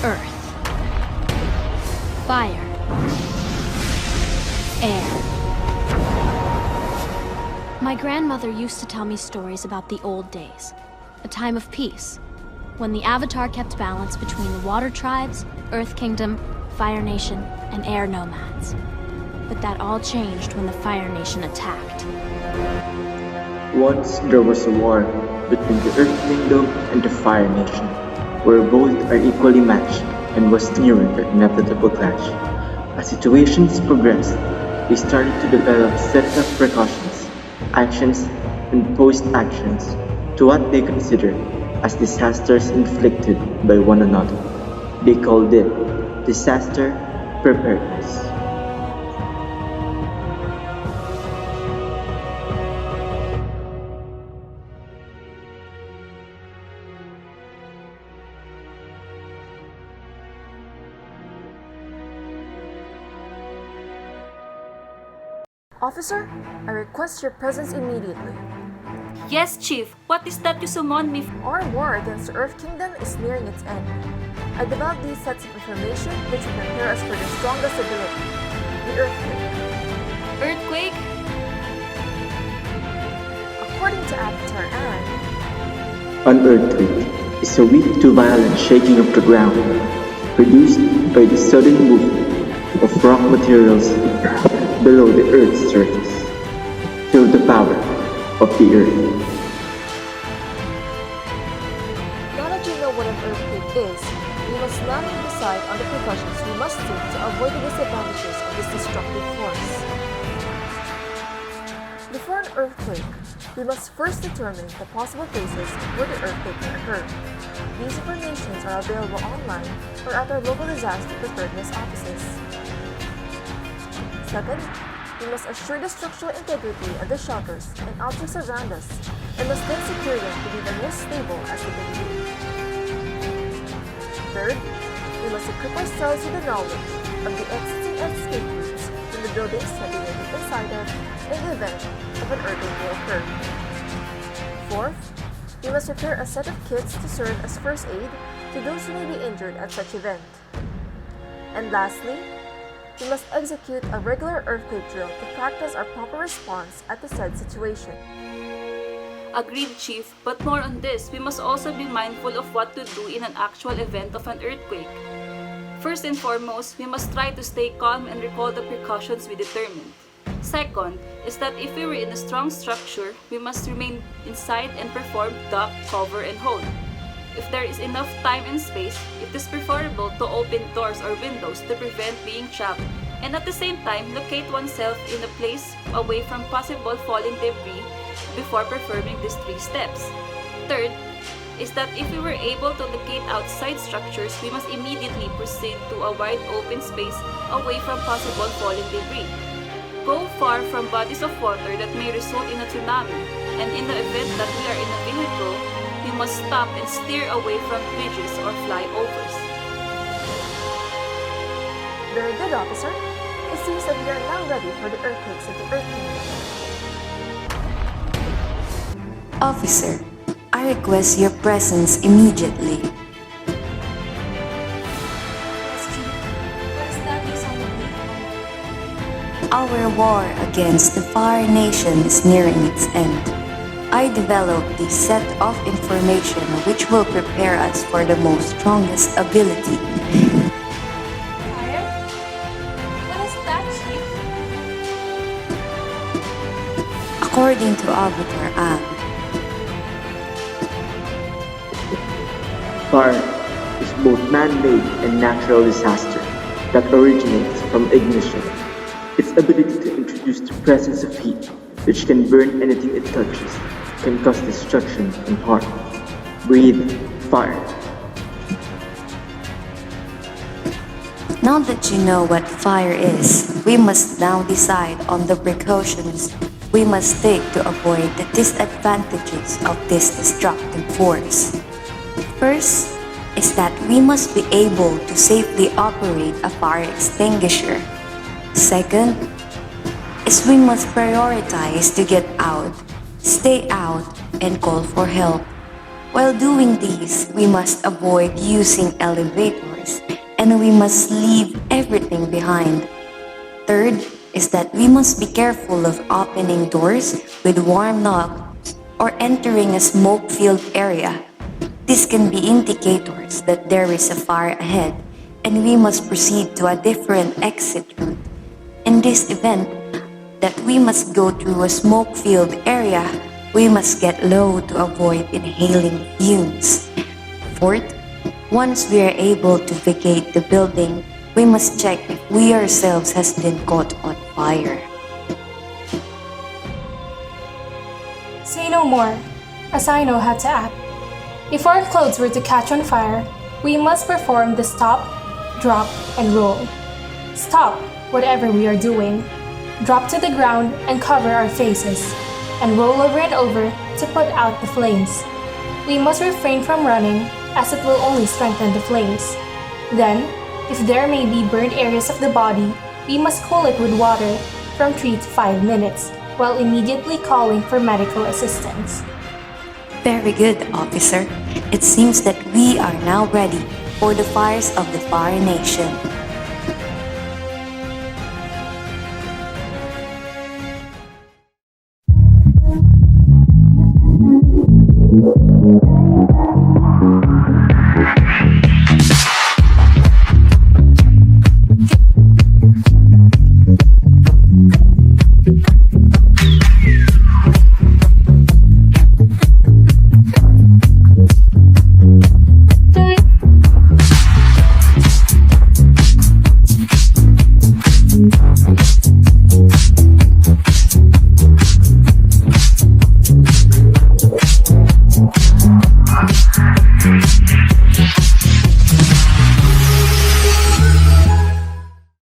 Earth, fire, air. My grandmother used to tell me stories about the old days, a time of peace, when the Avatar kept balance between the Water Tribes, Earth Kingdom, Fire Nation, and Air Nomads. But that all changed when the Fire Nation attacked. Once there was a war between the Earth Kingdom and the Fire Nation, where both are equally matched and was nearing the inevitable clash. As situations progressed, they started to develop sets of precautions, actions, and post-actions to what they considered as disasters inflicted by one another. They called it disaster preparedness. Officer, I request your presence immediately. Yes, Chief. What is that you summoned me for? Our war against the Earth Kingdom is nearing its end. I developed these sets of information which will prepare us for the strongest ability, the earthquake. Earthquake? According to Avatar Anne, An earthquake is a weak to violent shaking of the ground, produced by the sudden movement of rock materials below the Earth's surface. Feel the power of the Earth. now that you know what an earthquake is, we must now decide on the precautions we must take to avoid the disadvantages of this destructive force. Before an earthquake, we must first determine the possible places where the earthquake can occur. These informations are available online or at our local disaster preparedness offices. Second, we must assure the structural integrity of the shelters and objects around us and must then secure them to be the most stable as they can be. Third, we must equip ourselves with the knowledge of the existing escape routes from the buildings that we may be inside of in the event of an earthquake may occur. Fourth, we must prepare a set of kits to serve as first aid to those who may be injured at such event. And lastly, we must execute a regular earthquake drill to practice our proper response at the said situation. Agreed, Chief. But more on this, we must also be mindful of what to do in an actual event of an earthquake. First and foremost, we must try to stay calm and recall the precautions we determined. Second is that if we were in a strong structure, we must remain inside and perform duck, cover, and hold. If there is enough time and space, it is preferable to open doors or windows to prevent being trapped, and at the same time, locate oneself in a place away from possible falling debris before performing these 3 steps. Third is that if we were able to locate outside structures, we must immediately proceed to a wide open space away from possible falling debris. Go far from bodies of water that may result in a tsunami, and in the event that we are in a vehicle, we must stop and steer away from bridges or flyovers. Very good, officer. It seems that we are now ready for the earthquakes of the Earth Kingdom. Officer, I request your presence immediately. Yes, Chief. What is that you summoned me for? Our war against the Fire Nation is nearing its end. I developed this set of information which will prepare us for the most strongest ability. Fire? What is that, Chief? According to Avatar Anne, Fire is both man-made and natural disaster that originates from ignition. Its ability to introduce the presence of heat, which can burn anything it touches, can cause destruction and harm. Breathe fire. now that you know what fire is, we must now decide on the precautions we must take to avoid the disadvantages of this destructive force. First is that we must be able to safely operate a fire extinguisher. Second is we must prioritize to get out, stay out, and call for help. While doing this, we must avoid using elevators, and we must leave everything behind. Third is that we must be careful of opening doors with warm knocks or entering a smoke-filled area. This can be indicators that there is a fire ahead and we must proceed to a different exit route. In this event, that we must go through a smoke-filled area, we must get low to avoid inhaling fumes. Fourth, once we are able to vacate the building, we must check if we ourselves has been caught on fire. Say no more, as I know how to act. If our clothes were to catch on fire, we must perform the stop, drop, and roll. Stop whatever we are doing, drop to the ground and cover our faces, and roll over and over to put out the flames. We must refrain from running, as it will only strengthen the flames. Then, if there may be burned areas of the body, we must cool it with water from 3 to 5 minutes, while immediately calling for medical assistance. Very good, officer. It seems that we are now ready for the fires of the Fire Nation.